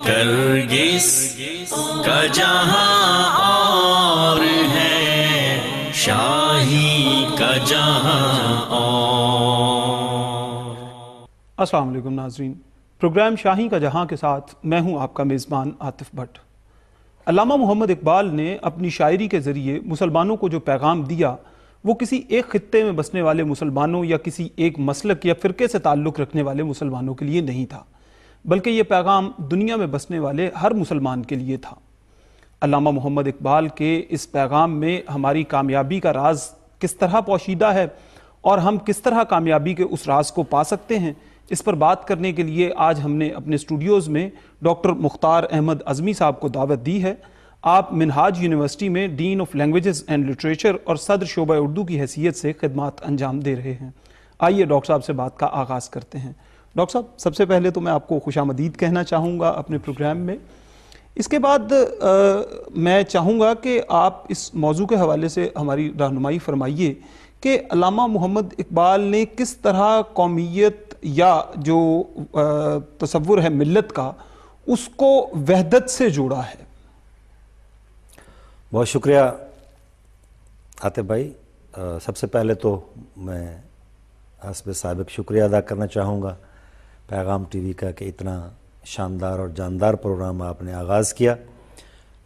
گرگس کا جہاں اور ہے، شاہی کا جہاں اور۔ السلام علیکم ناظرین، پروگرام شاہی کا جہاں کے ساتھ میں ہوں آپ کا میزبان عاطف بٹ۔ علامہ محمد اقبال نے اپنی شاعری کے ذریعے مسلمانوں کو جو پیغام دیا وہ کسی ایک خطے میں بسنے والے مسلمانوں یا کسی ایک مسلک یا فرقے سے تعلق رکھنے والے مسلمانوں کے لیے نہیں تھا، بلکہ یہ پیغام دنیا میں بسنے والے ہر مسلمان کے لیے تھا۔ علامہ محمد اقبال کے اس پیغام میں ہماری کامیابی کا راز کس طرح پوشیدہ ہے اور ہم کس طرح کامیابی کے اس راز کو پا سکتے ہیں، اس پر بات کرنے کے لیے آج ہم نے اپنے اسٹوڈیوز میں ڈاکٹر مختار احمد اعظمی صاحب کو دعوت دی ہے۔ آپ منہاج یونیورسٹی میں ڈین آف لینگویجز اینڈ لٹریچر اور صدر شعبہ اردو کی حیثیت سے خدمات انجام دے رہے ہیں۔ آئیے ڈاکٹر صاحب سے بات کا آغاز کرتے ہیں۔ ڈاکٹر صاحب، سب سے پہلے تو میں آپ کو خوش آمدید کہنا چاہوں گا اپنے پروگرام میں۔ اس کے بعد میں چاہوں گا کہ آپ اس موضوع کے حوالے سے ہماری رہنمائی فرمائیے کہ علامہ محمد اقبال نے کس طرح قومیت یا جو تصور ہے ملت کا، اس کو وحدت سے جوڑا ہے۔ بہت شکریہ عاطف بھائی۔ سب سے پہلے تو میں حسب سابق شکریہ ادا کرنا چاہوں گا پیغام ٹی وی کا کہ اتنا شاندار اور جاندار پروگرام آپ نے آغاز کیا،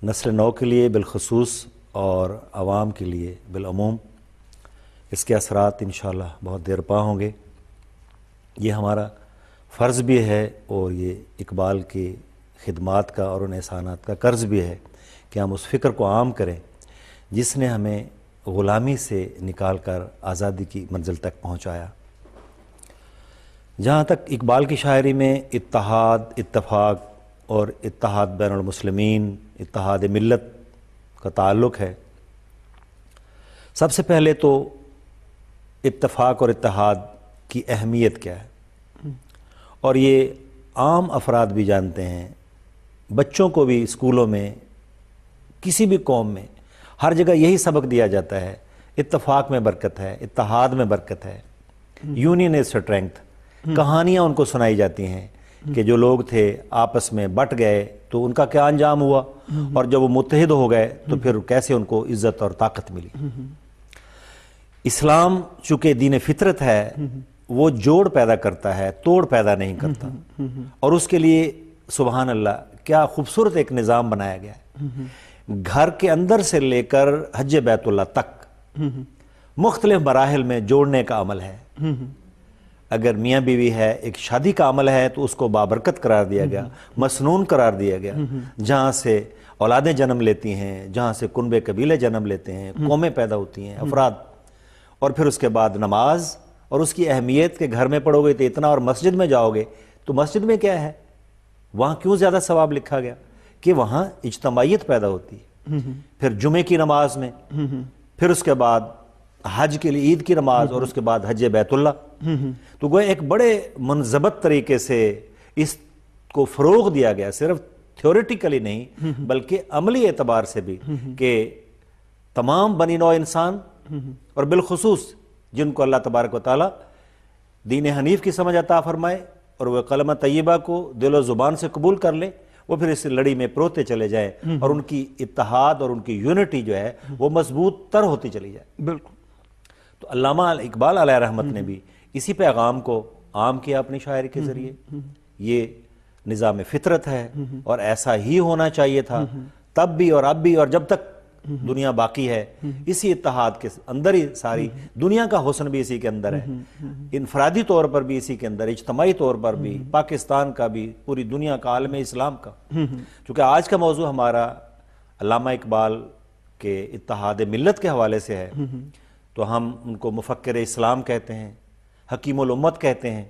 نسل نو کے لیے بالخصوص اور عوام کے لیے بالعموم۔ اس کے اثرات انشاءاللہ بہت دیر پا ہوں گے۔ یہ ہمارا فرض بھی ہے اور یہ اقبال کی خدمات کا اور ان احسانات کا قرض بھی ہے کہ ہم اس فکر کو عام کریں جس نے ہمیں غلامی سے نکال کر آزادی کی منزل تک پہنچایا۔ جہاں تک اقبال کی شاعری میں اتحاد، اتفاق اور اتحاد بین المسلمین، اتحاد ملت کا تعلق ہے، سب سے پہلے تو اتفاق اور اتحاد کی اہمیت کیا ہے، اور یہ عام افراد بھی جانتے ہیں۔ بچوں کو بھی اسکولوں میں، کسی بھی قوم میں، ہر جگہ یہی سبق دیا جاتا ہے، اتفاق میں برکت ہے، اتحاد میں برکت ہے، یونین از اسٹرینگتھ۔ کہانیاں ان کو سنائی جاتی ہیں کہ جو لوگ تھے آپس میں بٹ گئے تو ان کا کیا انجام ہوا، اور جب وہ متحد ہو گئے تو پھر کیسے ان کو عزت اور طاقت ملی۔ اسلام چونکہ دین فطرت ہے، وہ جوڑ پیدا کرتا ہے، توڑ پیدا نہیں کرتا، اور اس کے لیے سبحان اللہ کیا خوبصورت ایک نظام بنایا گیا ہے۔ گھر کے اندر سے لے کر حج بیت اللہ تک مختلف مراحل میں جوڑنے کا عمل ہے۔ اگر میاں بیوی ہے، ایک شادی کا عمل ہے تو اس کو بابرکت قرار دیا گیا، مسنون قرار دیا گیا، جہاں سے اولادیں جنم لیتی ہیں، جہاں سے کنبے قبیلے جنم لیتے ہیں، قومیں پیدا ہوتی ہیں، افراد، اور پھر اس کے بعد نماز اور اس کی اہمیت کہ گھر میں پڑھو گے تو اتنا، اور مسجد میں جاؤ گے تو مسجد میں کیا ہے، وہاں کیوں زیادہ ثواب لکھا گیا کہ وہاں اجتماعیت پیدا ہوتی ہے۔ پھر جمعے کی نماز میں، پھر اس کے بعد حج کے لیے عید کی نماز، اور اس کے بعد حج بیت اللہ۔ تو گویا ایک بڑے منضبط طریقے سے اس کو فروغ دیا گیا، صرف تھیوریٹیکلی نہیں بلکہ عملی اعتبار سے بھی، کہ تمام بنی نوع انسان اور بالخصوص جن کو اللہ تبارک و تعالی دین حنیف کی سمجھ عطا فرمائے اور وہ کلمہ طیبہ کو دل و زبان سے قبول کر لیں، وہ پھر اس لڑی میں پروتے چلے جائیں اور ان کی اتحاد اور ان کی یونٹی جو ہے وہ مضبوط تر ہوتی چلی جائے۔ بالکل۔ تو علامہ اقبال علیہ رحمت نے بھی اسی پیغام کو عام کیا اپنی شاعری کے ذریعے۔ یہ نظام فطرت ہے اور ایسا ہی ہونا چاہیے تھا، تب بھی اور اب بھی، اور جب تک دنیا باقی ہے۔ اسی اتحاد کے اندر ہی ساری دنیا کا حسن بھی اسی کے اندر ہے، انفرادی طور پر بھی اسی کے اندر، اجتماعی طور پر بھی، پاکستان کا بھی، پوری دنیا کا، عالم اسلام کا۔ چونکہ آج کا موضوع ہمارا علامہ اقبال کے اتحاد ملت کے حوالے سے ہے، تو ہم ان کو مفکر اسلام کہتے ہیں، حکیم الامت کہتے ہیں۔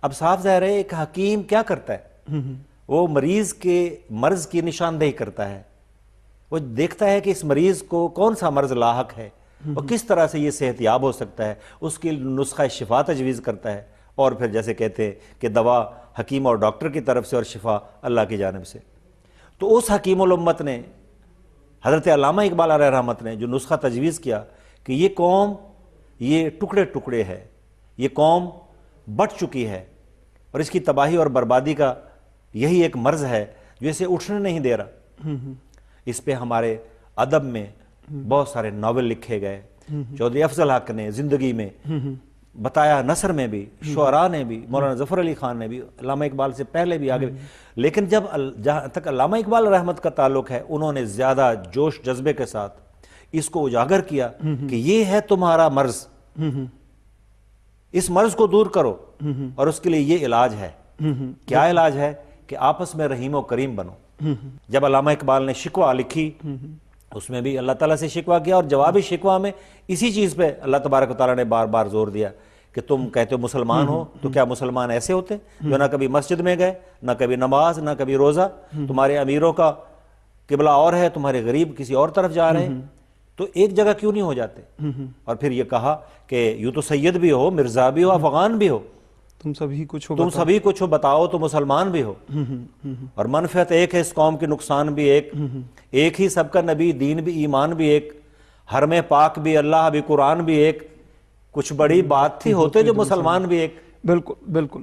اب صاف ظاہر ہے ایک حکیم کیا کرتا ہے، وہ مریض کے مرض کی نشاندہی کرتا ہے، وہ دیکھتا ہے کہ اس مریض کو کون سا مرض لاحق ہے اور کس طرح سے یہ صحت یاب ہو سکتا ہے، اس کی نسخہ شفا تجویز کرتا ہے، اور پھر جیسے کہتے ہیں کہ دوا حکیم اور ڈاکٹر کی طرف سے اور شفا اللہ کی جانب سے۔ تو اس حکیم الامت نے، حضرت علامہ اقبال علیہ رحمت نے جو نسخہ تجویز کیا کہ یہ قوم یہ ٹکڑے ٹکڑے ہے، یہ قوم بٹ چکی ہے اور اس کی تباہی اور بربادی کا یہی ایک مرض ہے جو اسے اٹھنے نہیں دے رہا۔ اس پہ ہمارے ادب میں بہت سارے ناول لکھے گئے، چودھری افضل حق نے زندگی میں بتایا، نثر میں بھی، شعراء نے بھی، مولانا ظفر علی خان نے بھی، علامہ اقبال سے پہلے بھی، آگے بھی۔ لیکن جہاں تک علامہ اقبال رحمت کا تعلق ہے، انہوں نے زیادہ جوش جذبے کے ساتھ اس کو اجاگر کیا کہ یہ ہے تمہارا مرض، اس مرض کو دور کرو، اور اس کے لیے یہ علاج ہے۔ کیا علاج ہے؟ کہ آپس میں رحیم و کریم بنو۔ جب علامہ اقبال نے شکوہ لکھی، اس میں بھی اللہ تعالیٰ سے شکوہ کیا، اور جوابی شکوہ میں اسی چیز پہ اللہ تبارک و تعالیٰ نے بار بار زور دیا کہ تم کہتے ہو مسلمان ہو، تو کیا مسلمان ایسے ہوتے جو نہ کبھی مسجد میں گئے، نہ کبھی نماز، نہ کبھی روزہ؟ تمہارے امیروں کا قبلہ اور ہے، تمہارے غریب کسی اور طرف جا رہے ہیں، تو ایک جگہ کیوں نہیں ہو جاتے؟ اور پھر یہ کہا کہ یوں تو سید بھی ہو، مرزا بھی ہو، افغان بھی ہو، تم سبھی کچھ ہو، بتاؤ تو مسلمان بھی ہو۔ اور منفعت ایک ہے اس قوم کی، نقصان بھی ایک ہی سب کا نبی، دین بھی، ایمان بھی ایک، حرم پاک بھی، اللہ بھی، قرآن بھی ایک، کچھ بڑی بات تھی ہوتے جو مسلمان بھی ایک۔ بالکل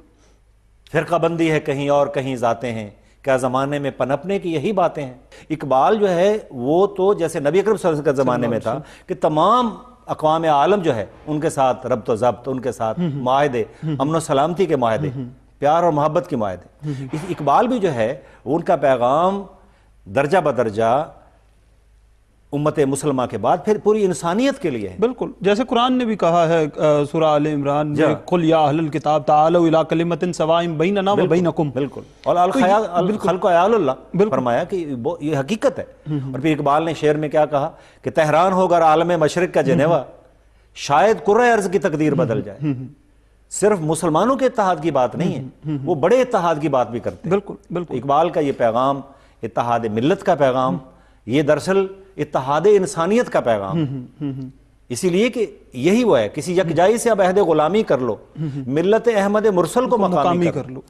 فرقہ بندی ہے کہیں اور کہیں ذاتیں ہیں، کیا زمانے میں پنپنے کی یہی باتیں ہیں؟ اقبال جو ہے وہ تو جیسے نبی اکرم صلی اللہ علیہ وسلم کے زمانے میں تھا کہ تمام اقوام عالم جو ہے ان کے ساتھ ربط و ضبط، ان کے ساتھ معاہدے، امن و سلامتی کے معاہدے، پیار اور محبت کے معاہدے۔ اقبال بھی جو ہے ان کا پیغام درجہ بدرجہ امت مسلمہ کے بعد پھر پوری انسانیت کے لیے ہے۔ بالکل، جیسے قرآن نے بھی کہا ہے سورہ آل عمران میں، قُلْ يَا أَهْلَ الْكِتَابِ تَعَالَوْا إِلَىٰ كَلِمَةٍ سَوَاءٍ بَيْنَنَا وَبَيْنَكُمْ۔ بالکل، اور الخلق عیال اللہ فرمایا کہ یہ حقیقت ہے۔ اور پھر اقبال نے شعر میں کیا کہا کہ تہران ہوگر عالم مشرق کا جنیوا، شاید کرۂ ارض کی تقدیر بدل جائے۔ صرف مسلمانوں کے اتحاد کی بات نہیں ہے، وہ بڑے اتحاد کی بات بھی کرتے ہیں۔ بالکل، اقبال کا یہ پیغام اتحاد ملت کا پیغام، یہ دراصل اتحاد انسانیت کا پیغام، اسی لیے کہ یہی وہ ہے، کسی یکجائی سے اب عہد غلامی کر لو، ملت احمد مرسل کو مقامی کر لو،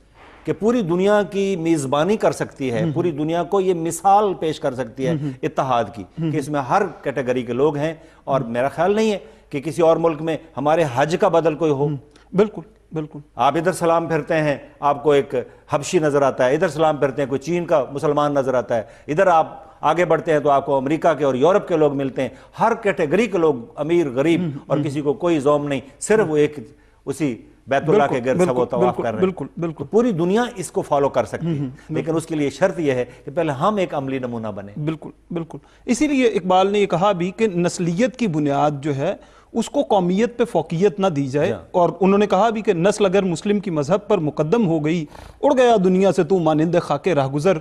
کہ پوری دنیا کی میزبانی کر سکتی ہے، پوری دنیا کو یہ مثال پیش کر سکتی ہے اتحاد کی، کہ اس میں ہر کیٹیگری کے لوگ ہیں۔ اور میرا خیال نہیں ہے کہ کسی اور ملک میں ہمارے حج کا بدل کوئی ہو۔ بالکل، آپ ادھر سلام پھرتے ہیں آپ کو ایک حبشی نظر آتا ہے، ادھر سلام پھرتے ہیں کوئی چین کا مسلمان نظر آتا ہے، ادھر آپ آگے بڑھتے ہیں تو آپ کو امریکہ کے اور یورپ کے لوگ ملتے ہیں، ہر کیٹیگری کے لوگ، امیر غریب، اور کسی کو کوئی ذوم نہیں، صرف وہ ایک اسی بیت اللہ کے گرد سب و طواف کر رہے ہیں۔ بالکل، پوری دنیا اس کو فالو کر سکتی ہے، لیکن اس کے لیے شرط یہ ہے کہ پہلے ہم ایک عملی نمونہ بنیں۔ بالکل، اسی لیے اقبال نے یہ کہا بھی کہ نسلیت کی بنیاد جو ہے اس کو قومیت پہ فوقیت نہ دی جائے، اور انہوں نے کہا بھی کہ نسل اگر مسلم کی مذہب پر مقدم ہو گئی، اڑ گیا دنیا سے تو مانند خاک رہگزر،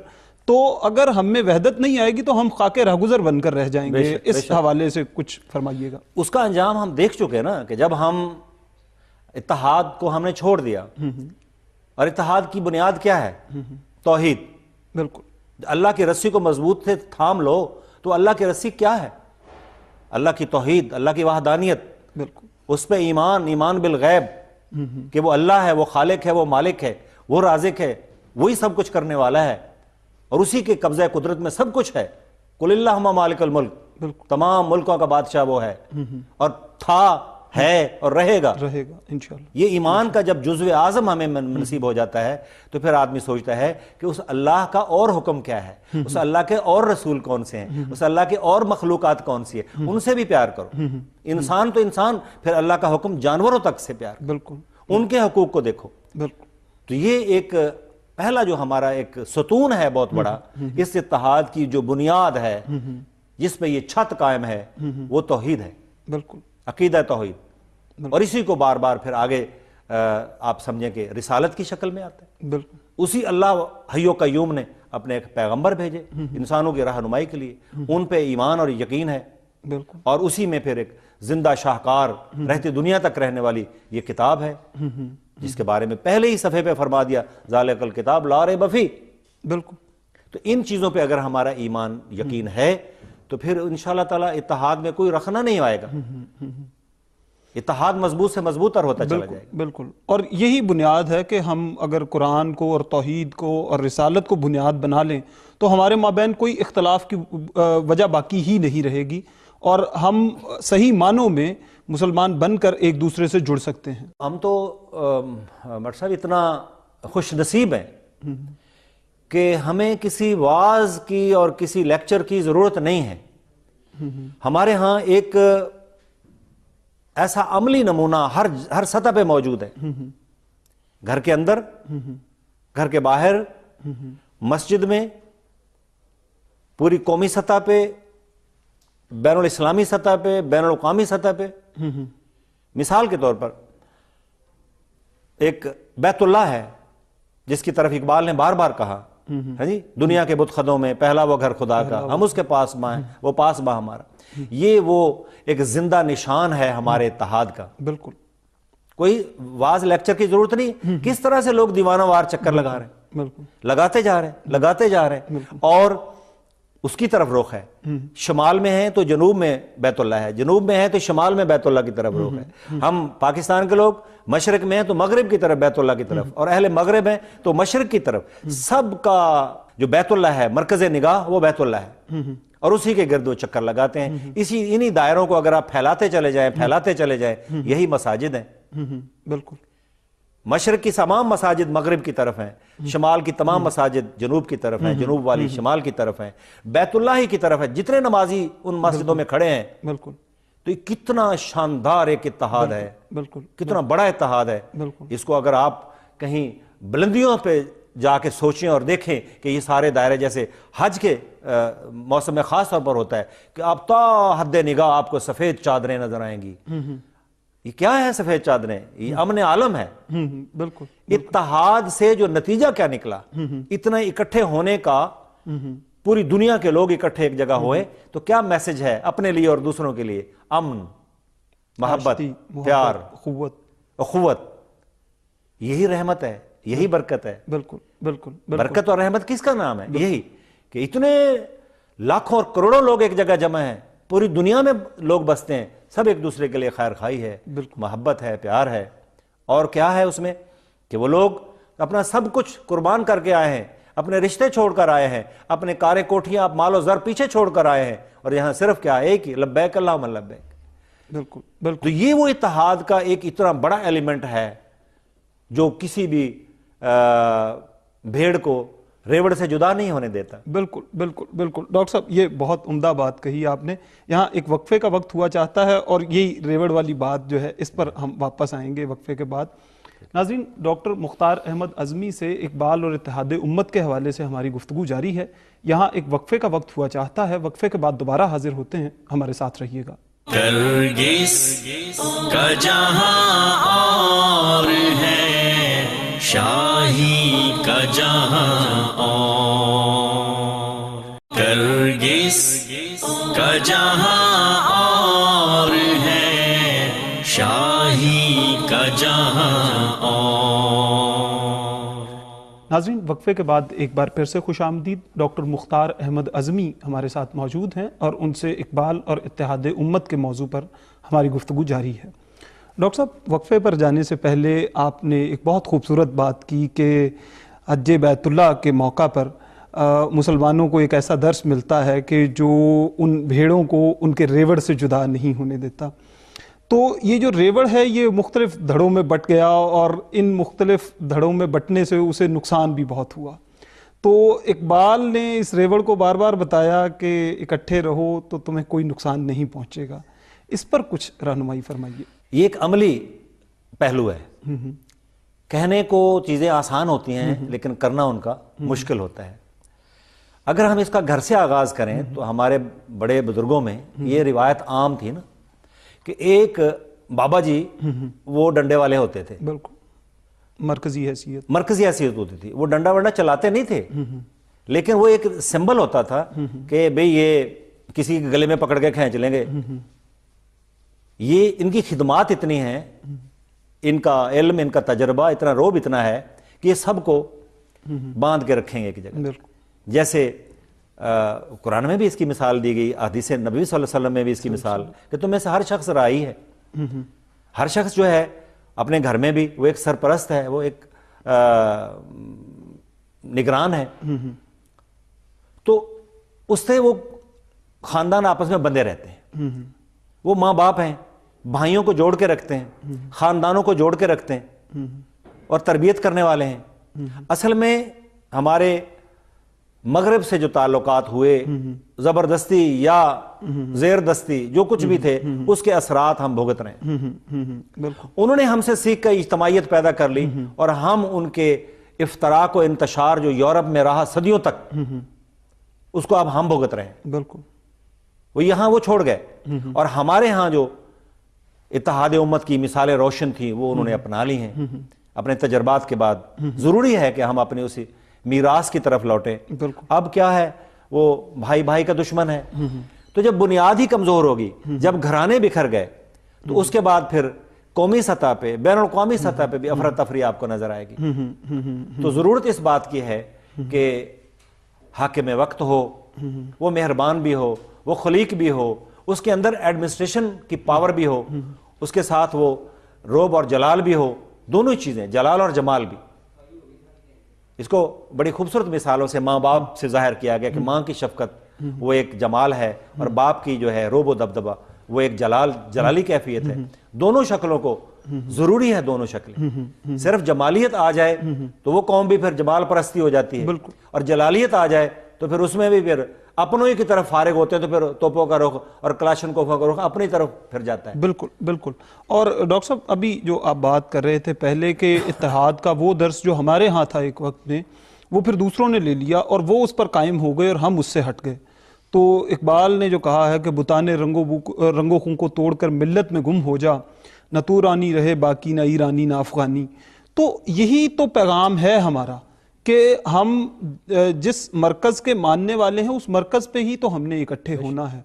تو اگر ہم میں وحدت نہیں آئے گی تو ہم خاک رہگزر بن کر رہ جائیں گے۔ اس حوالے سے کچھ فرمائیے گا۔ اس کا انجام ہم دیکھ چکے نا، کہ جب ہم اتحاد کو ہم نے چھوڑ دیا، اور اتحاد کی بنیاد کیا ہے؟ توحید۔ بالکل، اللہ کی رسی کو مضبوط سے تھام لو، تو اللہ کی رسی کیا ہے؟ اللہ کی توحید، اللہ کی وحدانیت، بالکل، اس پہ ایمان بالغیب، کہ وہ اللہ ہے، وہ خالق ہے، وہ مالک ہے، وہ رازق ہے، وہی سب کچھ کرنے والا ہے، اور اسی کے قبضہ قدرت میں سب کچھ ہے۔ قل اللہم مالک الملک، تمام ملکوں کا بادشاہ وہ ہے، اور تھا، ہے اور رہے گا انشاءاللہ۔ یہ ایمان کا جب جزو اعظم ہمیں نصیب ہو جاتا ہے، تو پھر آدمی سوچتا ہے کہ اس اللہ کا اور حکم کیا ہے، اس اللہ کے اور رسول کون سے ہیں، اس اللہ کے اور مخلوقات کون سی ہے، ان سے بھی پیار کرو۔ انسان تو انسان، پھر اللہ کا حکم جانوروں تک سے پیار، بالکل، ان کے حقوق کو دیکھو۔ بالکل، تو یہ ایک پہلا جو ہمارا ایک ستون ہے بہت بڑا، اس اتحاد کی جو بنیاد ہے، جس پہ یہ چھت قائم ہے، وہ توحید ہے۔ بالکل، عقیدہ توحید، اور اسی کو بار بار پھر آگے آپ سمجھیں کہ رسالت کی شکل میں آتا ہے۔ بالکل، اسی اللہ حی و قیوم نے اپنے ایک پیغمبر بھیجے انسانوں کی رہنمائی کے لیے، ان پہ ایمان اور یقین ہے۔ بالکل، اور اسی میں پھر ایک زندہ شاہکار رہتی دنیا تک رہنے والی یہ کتاب ہے، جس کے بارے میں پہلے ہی صفحے پہ فرما دیا، ذالک الکتاب لا ریب فیہ۔ بالکل، تو ان چیزوں پہ اگر ہمارا ایمان یقین ہے تو پھر انشاءاللہ تعالیٰ اتحاد میں کوئی رخنا نہیں آئے گا، اتحاد مضبوط سے مضبوط تر ہوتا چلا جائے گا۔ بالکل، اور یہی بنیاد ہے کہ ہم اگر قرآن کو اور توحید کو اور رسالت کو بنیاد بنا لیں تو ہمارے مابین کوئی اختلاف کی وجہ باقی ہی نہیں رہے گی، اور ہم صحیح معنوں میں مسلمان بن کر ایک دوسرے سے جڑ سکتے ہیں۔ ہم تو مر صاحب اتنا خوش نصیب ہیں کہ ہمیں کسی واعظ کی اور کسی لیکچر کی ضرورت نہیں ہے. ہمارے ہاں ایک ایسا عملی نمونہ ہر سطح پہ موجود ہے. گھر کے اندر، گھر کے باہر، مسجد میں، پوری قومی سطح پہ، بین الاسلامی سطح پہ، بین الاقوامی سطح پہ. مثال کے طور پر ایک بیت اللہ ہے جس کی طرف اقبال نے بار بار کہا، ہاں جی، دنیا کے بت خدوں میں پہلا وہ گھر خدا کا، ہم اس کے پاس ماں ہیں، وہ پاس ماں ہمارا. یہ وہ ایک زندہ نشان ہے ہمارے اتحاد کا. بالکل. کوئی واعظ لیکچر کی ضرورت نہیں. کس طرح سے لوگ دیوانہ وار چکر لگا رہے ہیں، بالکل لگاتے جا رہے ہیں اور اس کی طرف رخ ہے. شمال میں ہے تو جنوب میں بیت اللہ ہے، جنوب میں ہے تو شمال میں بیت اللہ کی طرف رخ ہے. ہم پاکستان کے لوگ مشرق میں ہیں تو مغرب کی طرف بیت اللہ کی طرف، اور اہل مغرب ہیں تو مشرق کی طرف. سب کا جو بیت اللہ ہے، مرکز نگاہ وہ بیت اللہ ہے، اور اسی کے گرد وہ چکر لگاتے ہیں. انہی دائروں کو اگر آپ پھیلاتے چلے جائیں یہی مساجد ہیں. بالکل. مشرق کی تمام مساجد مغرب کی طرف ہیں، شمال کی تمام مساجد جنوب کی طرف ہیں، جنوب والی شمال کی طرف ہیں، بیت اللہ ہی کی طرف ہے. جتنے نمازی ان مسجدوں میں کھڑے ہیں، بالکل. تو یہ کتنا شاندار ایک اتحاد ہے، بالکل. کتنا بڑا اتحاد ہے. بالکل. اس کو اگر آپ کہیں بلندیوں پہ جا کے سوچیں اور دیکھیں کہ یہ سارے دائرے جیسے حج کے موسم میں خاص طور پر ہوتا ہے کہ آپ تا حد نگاہ آپ کو سفید چادریں نظر آئیں گی. یہ کیا ہے سفید چادریں؟ یہ امن عالم ہے. بالکل. اتحاد سے جو نتیجہ کیا نکلا، اتنا اکٹھے ہونے کا، پوری دنیا کے لوگ اکٹھے ایک جگہ ہوئے تو کیا میسج ہے اپنے لیے اور دوسروں کے لیے؟ امن، محبت، پیار، اخوت. یہی رحمت ہے، یہی برکت ہے. بالکل. بالکل. برکت اور رحمت کس کا نام ہے؟ یہی کہ اتنے لاکھوں اور کروڑوں لوگ ایک جگہ جمع ہیں، پوری دنیا میں لوگ بستے ہیں، سب ایک دوسرے کے لیے خیر خواہی ہے، محبت ہے، پیار ہے. اور کیا ہے اس میں کہ وہ لوگ اپنا سب کچھ قربان کر کے آئے ہیں، اپنے رشتے چھوڑ کر آئے ہیں، اپنے کاریں کوٹھیاں، مال و زر پیچھے چھوڑ کر آئے ہیں، اور یہاں صرف کیا ایک ہی لبیک اللہم لبیک. بالکل. بالکل. تو یہ وہ اتحاد کا ایک اتنا بڑا ایلیمنٹ ہے جو کسی بھی بھیڑ کو ریوڑ سے جدا نہیں ہونے دیتا. بالکل. بالکل. بالکل. ڈاکٹر صاحب یہ بہت عمدہ بات کہی آپ نے. یہاں ایک وقفے کا وقت ہوا چاہتا ہے، اور یہی ریوڑ والی بات جو ہے اس پر ہم واپس آئیں گے وقفے کے بعد. ناظرین، ڈاکٹر مختار احمد اعظمی سے اقبال اور اتحاد امت کے حوالے سے ہماری گفتگو جاری ہے. یہاں ایک وقفے کا وقت ہوا چاہتا ہے، وقفے کے بعد دوبارہ حاضر ہوتے ہیں، ہمارے ساتھ رہیے گا. کرگس کا جہاں اور ہے، شاہی کا جہاں اور. کرگس کا جہاں اور ہے، شاہی کا جہاں اور. ناظرین، وقفے کے بعد ایک بار پھر سے خوش آمدید. ڈاکٹر مختار احمد اعظمی ہمارے ساتھ موجود ہیں اور ان سے اقبال اور اتحاد امت کے موضوع پر ہماری گفتگو جاری ہے. ڈاکٹر صاحب، وقفے پر جانے سے پہلے آپ نے ایک بہت خوبصورت بات کی کہ حج بیت اللہ کے موقع پر مسلمانوں کو ایک ایسا درس ملتا ہے کہ جو ان بھیڑوں کو ان کے ریوڑ سے جدا نہیں ہونے دیتا. تو یہ جو ریوڑ ہے یہ مختلف دھڑوں میں بٹ گیا، اور ان مختلف دھڑوں میں بٹنے سے اسے نقصان بھی بہت ہوا. تو اقبال نے اس ریوڑ کو بار بار بتایا کہ اکٹھے رہو تو تمہیں کوئی نقصان نہیں پہنچے گا. اس پر کچھ رہنمائی فرمائیے. یہ ایک عملی پہلو ہے. کہنے کو چیزیں آسان ہوتی ہیں لیکن کرنا ان کا مشکل ہوتا ہے. اگر ہم اس کا گھر سے آغاز کریں تو ہمارے بڑے بزرگوں میں یہ روایت عام تھی نا کہ ایک بابا جی وہ ڈنڈے والے ہوتے تھے. بالکل. مرکزی حیثیت ہوتی تھی. وہ ڈنڈا ونڈا چلاتے نہیں تھے، لیکن وہ ایک سمبل ہوتا تھا کہ بھئی یہ کسی کے گلے میں پکڑ کے کھینچ لیں گے. یہ ان کی خدمات اتنی ہیں، ان کا علم، ان کا تجربہ، اتنا روب اتنا ہے کہ یہ سب کو باندھ کے رکھیں گے ایک جگہ. جیسے قرآن میں بھی اس کی مثال دی گئی، حدیث نبوی صلی اللہ علیہ وسلم میں بھی اس کی مثال کہ تم میں سے ہر شخص راعی ہے. ہر شخص جو ہے اپنے گھر میں بھی وہ ایک سرپرست ہے، وہ ایک نگران ہے. تو اس سے وہ خاندان آپس میں بندے رہتے ہیں. وہ ماں باپ ہیں، بھائیوں کو جوڑ کے رکھتے ہیں، خاندانوں کو جوڑ کے رکھتے ہیں اور تربیت کرنے والے ہیں. اصل میں ہمارے مغرب سے جو تعلقات ہوئے زبردستی یا زیر دستی جو کچھ بھی تھے اس کے اثرات ہم بھگت رہے ہیں۔ بالکل انہوں نے ہم سے سیکھ کر اجتماعیت پیدا کر لی اور ہم ان کے افتراق و انتشار جو یورپ میں رہا صدیوں تک اس کو اب ہم بھگت رہے ہیں۔ بالکل وہ یہاں وہ چھوڑ گئے اور ہمارے ہاں جو اتحاد امت کی مثالیں روشن تھیں وہ انہوں نے اپنا لی ہیں اپنے تجربات کے بعد۔ ضروری ہے کہ ہم اپنے اسی میراث کی طرف لوٹیں۔ بالکل اب کیا ہے، وہ بھائی بھائی کا دشمن ہے، تو جب بنیاد ہی کمزور ہوگی، جب گھرانے بکھر گئے، تو اس کے بعد پھر قومی سطح پہ بین الاقوامی سطح پہ بھی افراتفری آپ کو نظر آئے گی۔ تو ضرورت اس بات کی ہے کہ حاکم وقت ہو، وہ مہربان بھی ہو، وہ خلیق بھی ہو، اس کے اندر ایڈمنسٹریشن کی پاور بھی ہو، اس کے ساتھ وہ روب اور جلال بھی ہو، دونوں چیزیں، جلال اور جمال بھی۔ اس کو بڑی خوبصورت مثالوں سے ماں باپ سے ظاہر کیا گیا کہ ماں کی شفقت وہ ایک جمال ہے اور باپ کی جو ہے روب و دبدبہ وہ ایک جلالی کیفیت ہے۔ دونوں شکلوں کو ضروری ہے، دونوں شکلیں۔ صرف جمالیت آ جائے تو وہ قوم بھی پھر جمال پرستی ہو جاتی ہے، اور جلالیت آ جائے تو پھر اس میں بھی پھر اپنوں ہی کی طرف فارغ ہوتے ہیں، تو پھر توپوں کا رخ اور کلاشنکوفوں کا رخ اپنی طرف پھر جاتا ہے۔ بالکل بالکل۔ اور ڈاکٹر صاحب ابھی جو آپ بات کر رہے تھے پہلے کہ اتحاد کا وہ درس جو ہمارے ہاں تھا ایک وقت میں، وہ پھر دوسروں نے لے لیا اور وہ اس پر قائم ہو گئے اور ہم اس سے ہٹ گئے۔ تو اقبال نے جو کہا ہے کہ بتانے رنگ و خون کو توڑ کر ملت میں گم ہو جا، نہ تو رانی رہے باقی نہ ایرانی نہ افغانی، تو یہی تو پیغام ہے ہمارا کہ ہم جس مرکز کے ماننے والے ہیں اس مرکز پہ ہی تو ہم نے اکٹھے ہونا ہے۔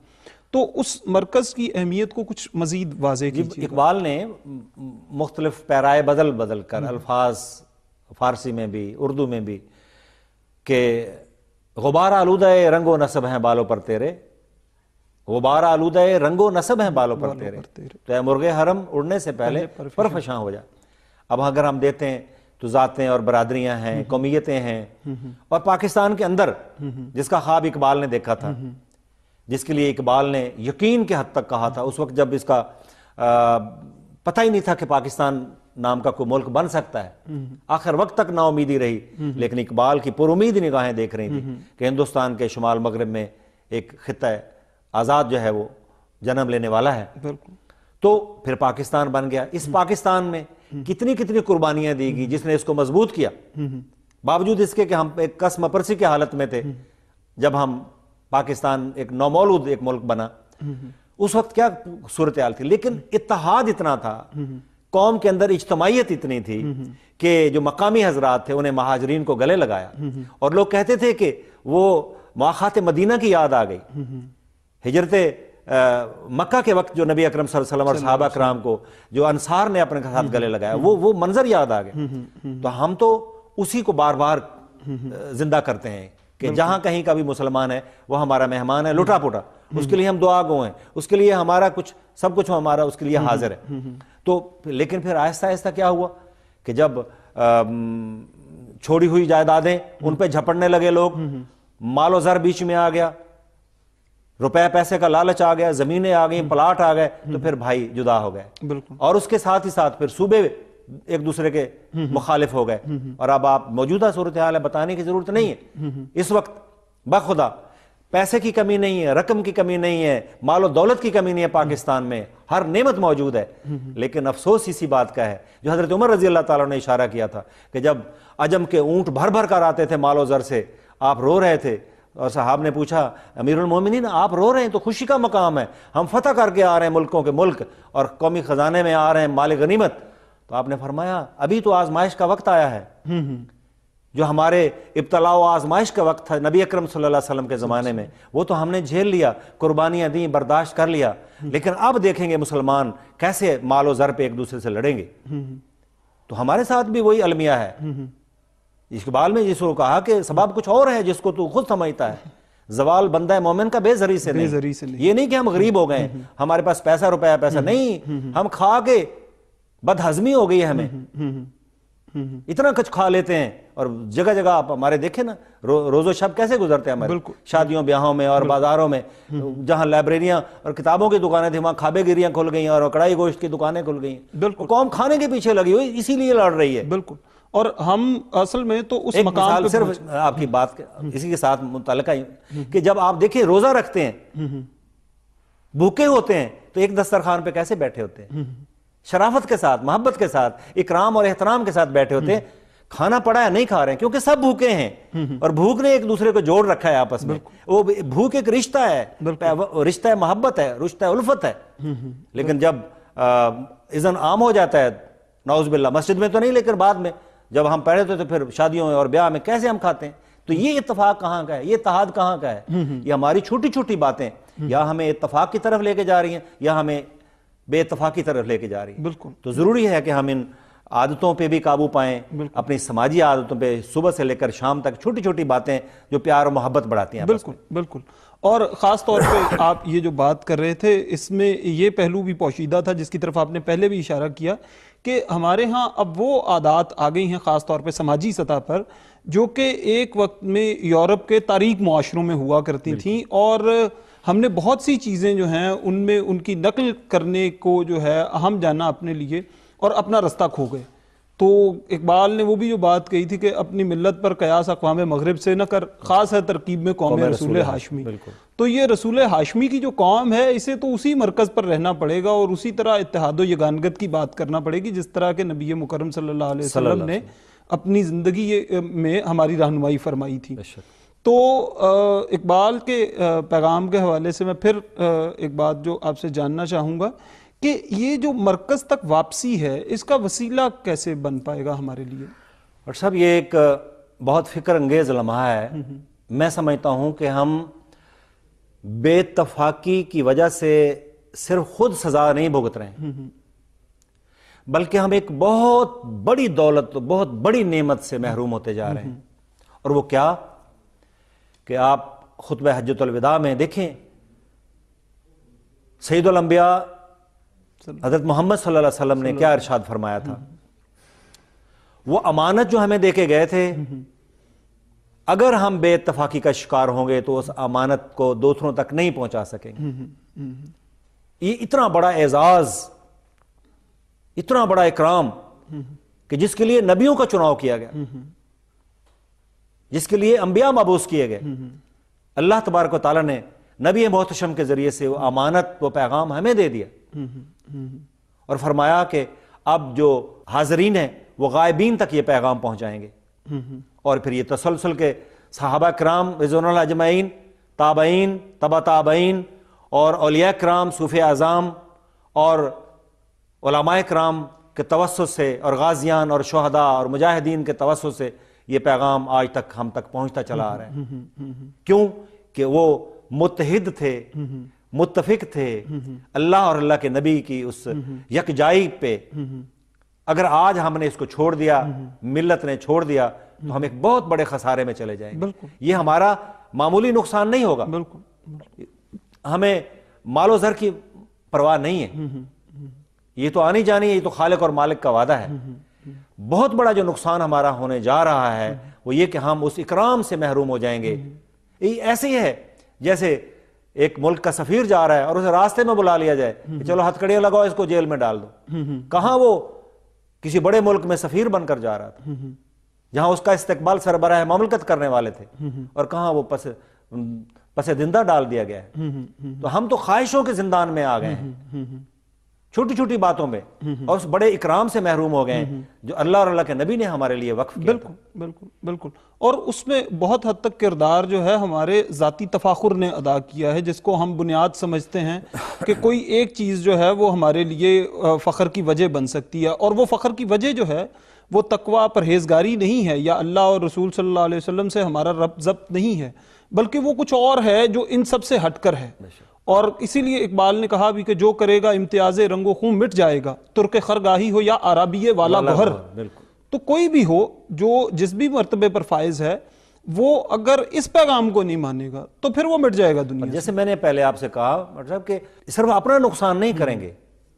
تو اس مرکز کی اہمیت کو کچھ مزید واضح کیجیے۔ اقبال نے مختلف پیرائے بدل کر الفاظ فارسی میں بھی اردو میں بھی کہ غبار آلودہ رنگ و نسب ہیں بالوں پر تیرے، غبار آلودہ رنگ و نسب ہیں بالوں پر تیرے، تو اے مرغ حرم اڑنے سے پہلے پرفشاں ہو جا۔ اب اگر ہم دیتے ہیں تو ذاتیں اور برادریاں ہیں، قومیتیں ہیں، اور پاکستان کے اندر جس کا خواب اقبال نے دیکھا تھا، جس کے لیے اقبال نے یقین کے حد تک کہا تھا، اس وقت جب اس کا پتہ ہی نہیں تھا کہ پاکستان نام کا کوئی ملک بن سکتا ہے، آخر وقت تک نا امیدی رہی، لیکن اقبال کی پر امید نگاہیں دیکھ رہی تھیں کہ ہندوستان کے شمال مغرب میں ایک خطہ آزاد جو ہے وہ جنم لینے والا ہے۔ تو پھر پاکستان بن گیا۔ اس پاکستان میں کتنی قربانیاں دی گئی جس نے اس کو مضبوط کیا، باوجود اس کے کہ ہم ایک قسم پرسی کی حالت میں تھے جب ہم پاکستان ایک نومولود ایک ملک بنا۔ اس وقت کیا صورتحال تھی، لیکن اتحاد اتنا تھا، قوم کے اندر اجتماعیت اتنی تھی کہ جو مقامی حضرات تھے انہیں مہاجرین کو گلے لگایا، اور لوگ کہتے تھے کہ وہ مواخات مدینہ کی یاد آ گئی، ہجرت مکہ کے وقت جو نبی اکرم صلی اللہ علیہ وسلم اور صحابہ کرام کو جو انصار نے اپنے ساتھ گلے لگایا، وہ منظر یاد آ گئے۔ تو ہم تو اسی کو بار بار زندہ کرتے ہیں کہ جہاں کہیں کا بھی مسلمان ہے وہ ہمارا مہمان ہے، لٹا پٹا، اس کے لیے ہم دعا گو ہیں، اس کے لیے ہمارا کچھ سب کچھ ہمارا اس کے لیے حاضر ہے۔ تو لیکن پھر آہستہ آہستہ کیا ہوا کہ جب چھوڑی ہوئی جائیدادیں ان پہ جھپڑنے لگے لوگ، مال و زر بیچ میں آ گیا، روپے پیسے کا لالچ آ گیا، زمینیں آ گئیں، پلاٹ آ گئے، تو پھر بھائی جدا ہو گئے، اور اس کے ساتھ ہی ساتھ پھر صوبے ایک دوسرے کے مخالف ہو گئے۔ اور اب آپ موجودہ صورتحال ہے، بتانے کی ضرورت نہیں ہے۔ اس وقت بخدا پیسے کی کمی نہیں ہے، رقم کی کمی نہیں ہے، مال و دولت کی کمی نہیں ہے، پاکستان میں ہر نعمت موجود ہے، لیکن افسوس اسی بات کا ہے جو حضرت عمر رضی اللہ تعالیٰ نے اشارہ کیا تھا کہ جب عجم کے اونٹ بھر کر آتے تھے مال و زر سے، آپ رو رہے تھے، اور صحاب نے پوچھا امیر المومنین آپ رو رہے ہیں تو خوشی کا مقام ہے، ہم فتح کر کے آ رہے ہیں ملکوں کے ملک اور قومی خزانے میں آ رہے ہیں مال غنیمت، تو آپ نے فرمایا ابھی تو آزمائش کا وقت آیا ہے، جو ہمارے ابتلاء و آزمائش کا وقت تھا نبی اکرم صلی اللہ علیہ وسلم کے زمانے میں، وہ تو ہم نے جھیل لیا، قربانیاں دیں، برداشت کر لیا، لیکن اب دیکھیں گے مسلمان کیسے مال و زر پہ ایک دوسرے سے لڑیں گے۔ تو ہمارے ساتھ بھی وہی المیہ ہے۔ اقبال میں جس کو کہا کہ سبب کچھ اور ہے جس کو تو خود سمجھتا ہے، زوال بندہ مومن کا بے زری سے نہیں، یہ نہیں کہ ہم غریب ہو گئے ہیں، ہمارے پاس پیسہ روپیہ پیسہ نہیں، ہم کھا کے بد ہضمی ہو گئی ہے ہمیں، اتنا کچھ کھا لیتے ہیں، اور جگہ جگہ آپ ہمارے دیکھیں نا روز و شب کیسے گزرتے ہیں ہمارے شادیوں بیاہوں میں اور بازاروں میں، جہاں لائبریریاں اور کتابوں کی دکانیں تھیں وہاں کھابے گیریاں کھل گئی ہیں اور کڑائی گوشت کی دکانیں کھل گئی ہیں۔ قوم کھانے کے پیچھے لگی ہوئی اسی لیے لڑ رہی ہے۔ بالکل، اور ہم اصل میں تو اس ایک مقام مثال پہ صرف آپ کی بات اسی کے ساتھ متعلقہ کہ جب آپ دیکھیں روزہ رکھتے ہیں، بھوکے ہوتے ہیں، تو ایک دسترخوان پہ کیسے بیٹھے ہوتے ہیں؟ شرافت کے ساتھ، محبت کے ساتھ، اکرام اور احترام کے ساتھ بیٹھے ہوتے ہیں. کھانا پڑا ہے نہیں کھا رہے ہیں کیونکہ سب بھوکے ہیں، اور بھوک نے ایک دوسرے کو جوڑ رکھا ہے آپس میں. وہ بھوک ایک رشتہ ہے، رشتہ ہے محبت ہے، رشتہ الفت ہے. لیکن جب اذن عام ہو جاتا ہے، نعوذ باللہ، مسجد میں تو نہیں لیکن بعد میں جب ہم پڑھے تھے تو پھر شادیوں اور بیاہ میں کیسے ہم کھاتے ہیں؟ تو یہ اتفاق کہاں کا ہے؟ یہ اتحاد کہاں کا ہے؟ یہ ہماری چھوٹی چھوٹی باتیں یا ہمیں اتفاق کی طرف لے کے جا رہی ہیں یا ہمیں بے اتفاق کی طرف لے کے جا رہی ہیں. بالکل. تو ضروری ہے کہ ہم ان عادتوں پہ بھی قابو پائیں، اپنی سماجی عادتوں پہ، صبح سے لے کر شام تک چھوٹی چھوٹی باتیں جو پیار و محبت بڑھاتی ہیں. بالکل بالکل. اور خاص طور پہ آپ یہ جو بات کر رہے تھے اس میں یہ پہلو بھی پوشیدہ تھا جس کی طرف آپ نے پہلے بھی اشارہ کیا کہ ہمارے ہاں اب وہ عادات آ گئی ہیں خاص طور پہ سماجی سطح پر جو کہ ایک وقت میں یورپ کے تاریک معاشروں میں ہوا کرتی تھیں، اور ہم نے بہت سی چیزیں جو ہیں ان میں ان کی نقل کرنے کو جو ہے اہم جانا اپنے لیے اور اپنا رستہ کھو گئے. تو اقبال نے وہ بھی جو بات کہی تھی کہ اپنی ملت پر قیاس اقوام مغرب سے نہ کر، خاص ہے ترکیب میں قوم رسول ہاشمی. تو یہ رسول ہاشمی کی جو قوم ہے اسے تو اسی مرکز پر رہنا پڑے گا اور اسی طرح اتحاد و یگانگت کی بات کرنا پڑے گی جس طرح کہ نبی مکرم صلی اللہ علیہ وسلم نے اپنی زندگی میں ہماری رہنمائی فرمائی تھی. تو اقبال کے پیغام کے حوالے سے میں پھر ایک بات جو آپ سے جاننا چاہوں گا کہ یہ جو مرکز تک واپسی ہے اس کا وسیلہ کیسے بن پائے گا ہمارے لیے؟ اور صاحب یہ ایک بہت فکر انگیز لمحہ ہے. میں سمجھتا ہوں کہ ہم بے اتفاقی کی وجہ سے صرف خود سزا نہیں بھگت رہے ہیں بلکہ ہم ایک بہت بڑی دولت، بہت بڑی نعمت سے محروم ہوتے جا رہے ہیں. اور وہ کیا کہ آپ خطبہ حجۃ الوداع میں دیکھیں سید الانبیاء حضرت محمد صلی اللہ علیہ وسلم نے کیا ارشاد فرمایا تھا. وہ امانت جو ہمیں دے کے گئے تھے، اگر ہم بے اتفاقی کا شکار ہوں گے تو اس امانت کو دوسروں تک نہیں پہنچا سکیں گے. یہ اتنا بڑا اعزاز، اتنا بڑا اکرام کہ جس کے لیے نبیوں کا چناؤ کیا گیا، جس کے لیے انبیاء مبعوث کیے گئے، اللہ تبارک و تعالیٰ نے نبی محتشم کے ذریعے سے وہ امانت، وہ پیغام ہمیں دے دیا اور فرمایا کہ اب جو حاضرین ہیں وہ غائبین تک یہ پیغام پہنچائیں گے. اور پھر یہ تسلسل کے صحابہ کرام رضوان اللہ اجمعین، تابعین، تبع تابعین، اور اولیاء کرام، صوفیاء اعظام اور علماء کرام کے توسط سے، اور غازیان اور شہداء اور مجاہدین کے توسط سے یہ پیغام آج تک ہم تک پہنچتا چلا آ رہا ہے. کیوں کہ وہ متحد تھے، متفق تھے اللہ اور اللہ کے نبی کی اس یکجائی پہ. اگر آج ہم نے اس کو چھوڑ دیا، ملت نے چھوڑ دیا، تو ہم ایک بہت بڑے خسارے میں چلے جائیں گے. یہ ہمارا معمولی نقصان نہیں ہوگا. ہمیں مال و زر کی پرواہ نہیں ہے، یہ تو آنی جانی ہے، یہ تو خالق اور مالک کا وعدہ ہے. بہت بڑا جو نقصان ہمارا ہونے جا رہا ہے وہ یہ کہ ہم اس اکرام سے محروم ہو جائیں گے. یہ ایسے ہی ہے جیسے ایک ملک کا سفیر جا رہا ہے اور اسے راستے میں بلا لیا جائے کہ چلو ہتھ کڑیاں لگاؤ، اس کو جیل میں ڈال دو. کہاں وہ کسی بڑے ملک میں سفیر بن کر جا رہا تھا جہاں اس کا استقبال سربراہ مملکت کرنے والے تھے، اور کہاں وہ پس زندہ ڈال دیا گیا ہے. تو ہم تو خواہشوں کے زندان میں آ گئے ہیں چھوٹی چھوٹی باتوں میں، اور اس بڑے اکرام سے محروم ہو گئے ہیں جو اللہ اور اللہ کے نبی نے ہمارے لیے وقف کیا. بالکل بالکل بالکل. اور اس میں بہت حد تک کردار جو ہے ہمارے ذاتی تفاخر نے ادا کیا ہے، جس کو ہم بنیاد سمجھتے ہیں کہ کوئی ایک چیز جو ہے وہ ہمارے لیے فخر کی وجہ بن سکتی ہے. اور وہ فخر کی وجہ جو ہے وہ تقویٰ، پرہیزگاری نہیں ہے، یا اللہ اور رسول صلی اللہ علیہ وسلم سے ہمارا ربط ضبط نہیں ہے، بلکہ وہ کچھ اور ہے جو ان سب سے ہٹ کر ہے. اور اسی لیے اقبال نے کہا بھی کہ جو کرے گا امتیاز رنگ و خون مٹ جائے گا، ترک خرگاہی ہو یا عربی والا گوہر. تو کوئی بھی ہو جو جس بھی مرتبے پر فائز ہے، وہ اگر اس پیغام کو نہیں مانے گا تو پھر وہ مٹ جائے گا دنیا. جیسے میں نے پہلے آپ سے کہا مطلب کہ صرف اپنا نقصان نہیں کریں گے،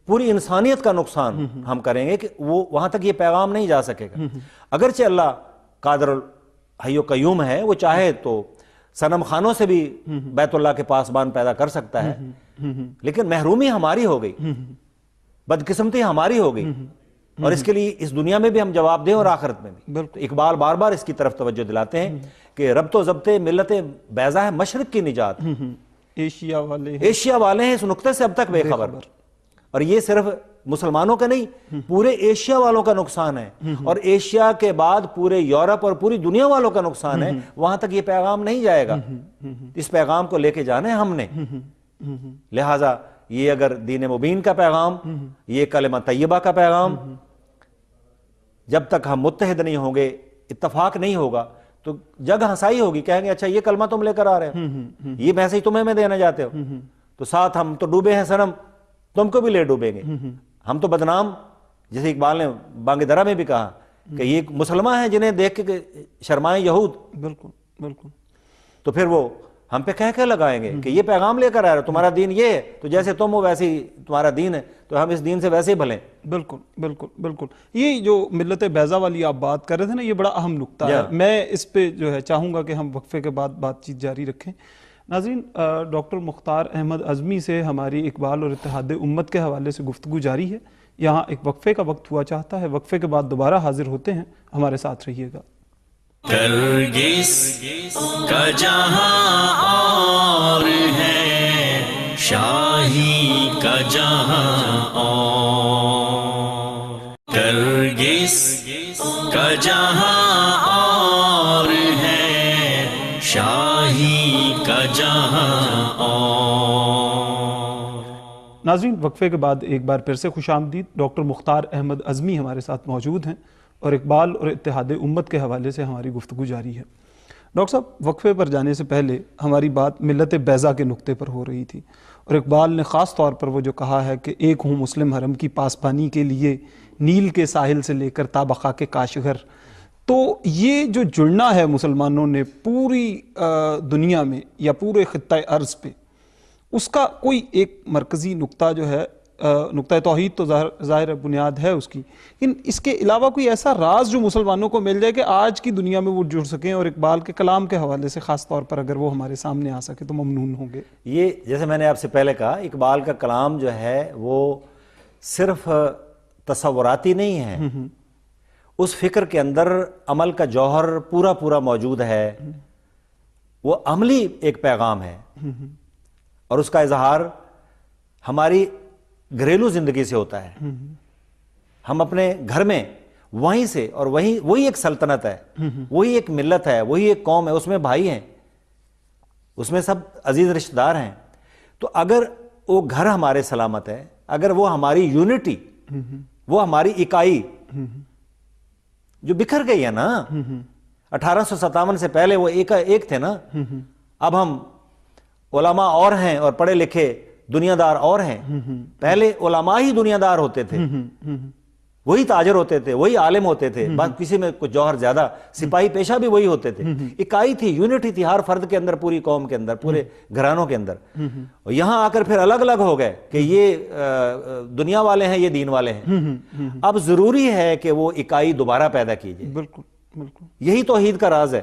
پوری انسانیت کا نقصان ہم کریں گے کہ وہ وہاں تک یہ پیغام نہیں جا سکے گا. اگرچہ اللہ قادر الحی و قیوم ہے، وہ چاہے تو صنم خانوں سے بھی بیت اللہ کے پاسبان پیدا کر سکتا ہے، لیکن محرومی ہماری ہو گئی، بدقسمتی ہماری ہو گئی اور اس کے لیے اس دنیا میں بھی ہم جواب دیں اور آخرت میں بھی. بالکل. تو اقبال بار بار اس کی طرف توجہ دلاتے ہیں کہ ربط و ضبط ملت بیضا ہے مشرق کی نجات. ایشیا والے ایشیا والے ہیں اس نقطے سے اب تک بے خبر. اور یہ صرف مسلمانوں کا نہیں، پورے ایشیا والوں کا نقصان ہے، اور ایشیا کے بعد پورے یورپ اور پوری دنیا والوں کا نقصان ہے. وہاں تک یہ پیغام نہیں جائے گا. اس پیغام کو لے کے جانا ہے ہم نے. لہٰذا یہ اگر دین مبین کا پیغام، یہ کلمہ طیبہ کا پیغام، جب تک ہم متحد نہیں ہوں گے، اتفاق نہیں ہوگا، تو جگ ہنسائی ہوگی. کہیں گے اچھا یہ کلمہ تم لے کر آ رہے ہو، یہ میسج تمہیں میں دینا چاہتے ہو، تو ساتھ ہم تو ڈوبے ہیں صنم، تم کو بھی لے ڈوبیں گے. ہم تو بدنام، جیسے اقبال نے بانگ درا میں بھی کہا کہ یہ مسلمان ہیں جنہیں دیکھ کے شرمائیں یہود. بالکل بالکل. تو پھر وہ ہم پہ کہہ لگائیں گے کہ یہ پیغام لے کر آ رہا ہے، تمہارا دین یہ ہے، تو جیسے تم ہو ویسے ہی تمہارا دین ہے، تو ہم اس دین سے ویسے ہی بھلیں. بالکل بالکل بالکل. یہ جو ملت بیضا والی آپ بات کر رہے تھے نا، یہ بڑا اہم نقطہ ہے. میں اس پہ جو ہے چاہوں گا کہ ہم وقفے کے بعد بات چیت جاری رکھیں. ناظرین، ڈاکٹر مختار احمد اعظمی سے ہماری اقبال اور اتحاد امت کے حوالے سے گفتگو جاری ہے. یہاں ایک وقفے کا وقت ہوا چاہتا ہے، وقفے کے بعد دوبارہ حاضر ہوتے ہیں، ہمارے ساتھ رہیے گا. کرگس کا جہاں اور ہے، شاہی کا جہاں اور. کرگس کا جہاں اور ہے، شاہی کا جہاں اور. ناظرین، وقفے کے بعد ایک بار پھر سے خوش آمدید. ڈاکٹر مختار احمد اعظمی ہمارے ساتھ موجود ہیں اور اقبال اور اتحاد امت کے حوالے سے ہماری گفتگو جاری ہے. ڈاکٹر صاحب، وقفے پر جانے سے پہلے ہماری بات ملت بیضا کے نقطے پر ہو رہی تھی، اور اقبال نے خاص طور پر وہ جو کہا ہے کہ ایک ہوں مسلم حرم کی پاسبانی کے لیے، نیل کے ساحل سے لے کر تا بقا کے کاشغر. تو یہ جو جڑنا ہے مسلمانوں نے پوری دنیا میں یا پورے خطہ ارض پہ، اس کا کوئی ایک مرکزی نقطہ جو ہے، نقطہ توحید تو ظاہر بنیاد ہے اس کی، لیکن اس کے علاوہ کوئی ایسا راز جو مسلمانوں کو مل جائے کہ آج کی دنیا میں وہ جڑ سکیں، اور اقبال کے کلام کے حوالے سے خاص طور پر اگر وہ ہمارے سامنے آ سکے تو ممنون ہوں گے. یہ جیسے میں نے آپ سے پہلے کہا، اقبال کا کلام جو ہے وہ صرف تصوراتی نہیں ہے، اس فکر کے اندر عمل کا جوہر پورا پورا موجود ہے. وہ عملی ایک پیغام ہے، اور اس کا اظہار ہماری گھریلو زندگی سے ہوتا ہے. ہم اپنے گھر میں وہیں سے، اور وہی ایک سلطنت ہے، وہی ایک ملت ہے، وہی ایک قوم ہے، اس میں بھائی ہیں، اس میں سب عزیز رشتہ دار ہیں. تو اگر وہ گھر ہمارے سلامت ہے، اگر وہ ہماری یونٹی، وہ ہماری اکائی جو بکھر گئی ہے نا، 1857 سے پہلے وہ ایک تھے نا، اب ہم علماء اور ہیں اور پڑھے لکھے دنیا دار اور ہیں. پہلے علماء ہی دنیا دار ہوتے تھے، وہی تاجر ہوتے تھے، وہی عالم ہوتے تھے، بس کسی میں کچھ جوہر زیادہ، سپاہی پیشہ بھی وہی ہوتے تھے. اکائی تھی، یونٹی تھی ہر فرد کے اندر، پوری قوم کے اندر، پورے گھرانوں کے اندر. اور یہاں آ کر پھر الگ الگ ہو گئے کہ یہ دنیا والے ہیں، یہ دین والے ہیں. اب ضروری ہے کہ وہ اکائی دوبارہ پیدا کیجیے. بالکل بالکل. یہی توحید کا راز ہے.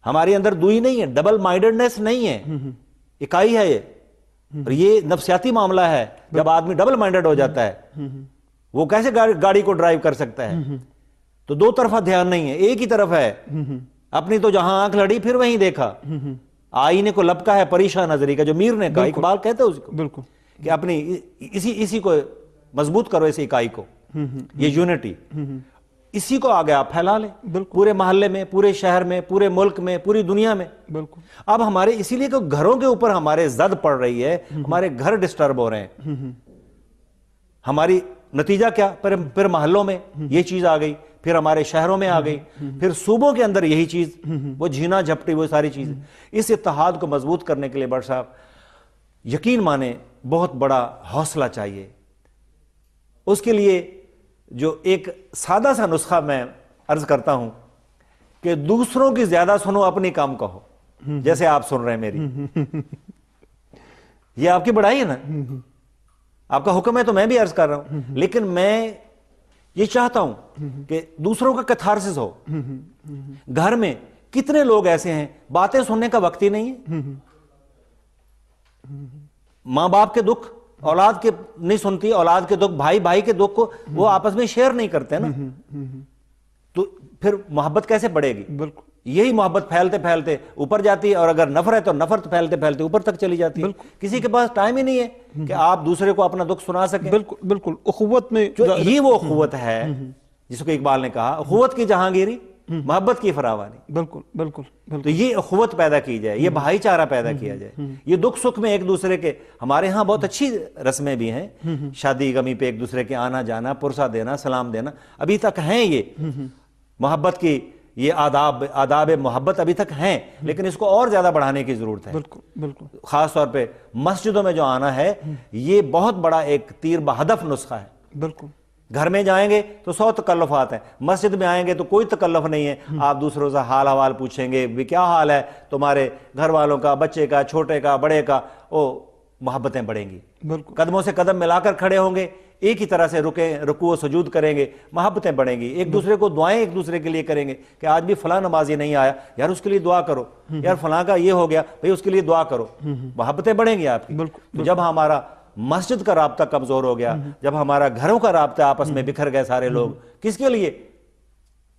ہمارے اندر دوئی نہیں ہے، ڈبل مائنڈڈنیس نہیں ہے، اکائی ہے یہ. اور یہ نفسیاتی معاملہ ہے. جب آدمی ڈبل مائنڈڈ ہو جاتا ہے، وہ کیسے گاڑی کو ڈرائیو کر سکتا ہے؟ تو دو طرفہ دھیان نہیں ہے، ایک ہی طرف ہے. اپنی تو جہاں آنکھ لڑی پھر وہیں دیکھا، آئینے کو لپکا ہے پریشان نظری کا، جو میر نے کہا، اقبال کہتے ہیں اس کو، بالکل، کہ اپنی اسی کو مضبوط کرو، اسی اکائی کو، یہ یونٹی، اسی کو آگے آپ پھیلا لیں پورے محلے میں، پورے شہر میں، پورے ملک میں، پوری دنیا میں. بالکل. اب ہمارے اسی لیے کہ گھروں کے اوپر ہمارے زد پڑ رہی ہے، ہمارے گھر ڈسٹرب ہو رہے ہیں. ہماری نتیجہ کیا؟ پھر محلوں میں یہ چیز آ گئی، پھر ہمارے شہروں میں آ گئی، پھر صوبوں کے اندر یہی چیز، وہ جھینا جھپٹی، وہ ساری چیزیں. اس اتحاد کو مضبوط کرنے کے لیے بڑا صاحب یقین مانے بہت بڑا حوصلہ چاہیے. اس کے لیے جو ایک سادہ سا نسخہ میں عرض کرتا ہوں کہ دوسروں کی زیادہ سنو، اپنی کام کہو، جیسے آپ سن رہے ہیں میری. یہ آپ کی بڑائی ہے نا، آپ کا حکم ہے تو میں بھی عرض کر رہا ہوں. لیکن میں یہ چاہتا ہوں کہ دوسروں کا کتھارسس ہو. گھر میں کتنے لوگ ایسے ہیں باتیں سننے کا وقت ہی نہیں ہے. ماں باپ کے دکھ اولاد کے نہیں سنتی، اولاد کے دکھ، بھائی بھائی کے دکھ کو وہ آپس میں شیئر نہیں کرتے نا، تو پھر محبت کیسے بڑھے گی؟ بالکل یہی محبت پھیلتے پھیلتے اوپر جاتی ہے، اور اگر نفرت ہے تو نفرت پھیلتے پھیلتے اوپر تک چلی جاتی ہے۔ کسی کے پاس ٹائم ہی نہیں ہے کہ آپ دوسرے کو اپنا دکھ سنا سکیں۔ بالکل بالکل، اخوت میں جو یہ وہ اخوت ہے جس کو اقبال نے کہا اخوت کی جہانگیری، محبت کی فراوانی۔ بالکل بالکل تو بالکل، یہ اخوت پیدا کی جائے، یہ بھائی چارہ پیدا کیا جائے، یہ دکھ سکھ میں ایک دوسرے کے، ہمارے ہاں بہت اچھی رسمیں بھی ہیں، شادی غمی پہ ایک دوسرے کے آنا جانا، پرسہ دینا، سلام دینا، ابھی تک ہیں یہ محبت کی، یہ آداب محبت ابھی تک ہیں، لیکن اس کو اور زیادہ بڑھانے کی ضرورت ہے۔ بالکل بالکل خاص طور پہ مسجدوں میں جو آنا ہے یہ بہت بڑا ایک تیر بہدف نسخہ ہے۔ بالکل، گھر میں جائیں گے تو 100 تکلفات ہیں، مسجد میں آئیں گے تو کوئی تکلف نہیں ہے، آپ دوسروں سے حال حوال پوچھیں گے، بھی کیا حال ہے تمہارے گھر والوں کا، بچے کا، چھوٹے کا، بڑے کا، محبتیں بڑھیں گی، بالکل قدموں سے قدم ملا کر کھڑے ہوں گے، ایک ہی طرح سے رکوع و سجود کریں گے، محبتیں بڑھیں گی، ایک دوسرے کو دعائیں ایک دوسرے کے لیے کریں گے کہ آج بھی فلاں نمازی نہیں آیا، یار اس کے لیے دعا کرو، یار فلاں کا یہ ہو گیا بھئی اس کے لیے دعا کرو، محبتیں بڑھیں گی آپ کی۔ تو جب ہمارا مسجد کا رابطہ کمزور ہو گیا، جب ہمارا گھروں کا رابطہ آپس میں بکھر گئے سارے لوگ، کس کے لیے؟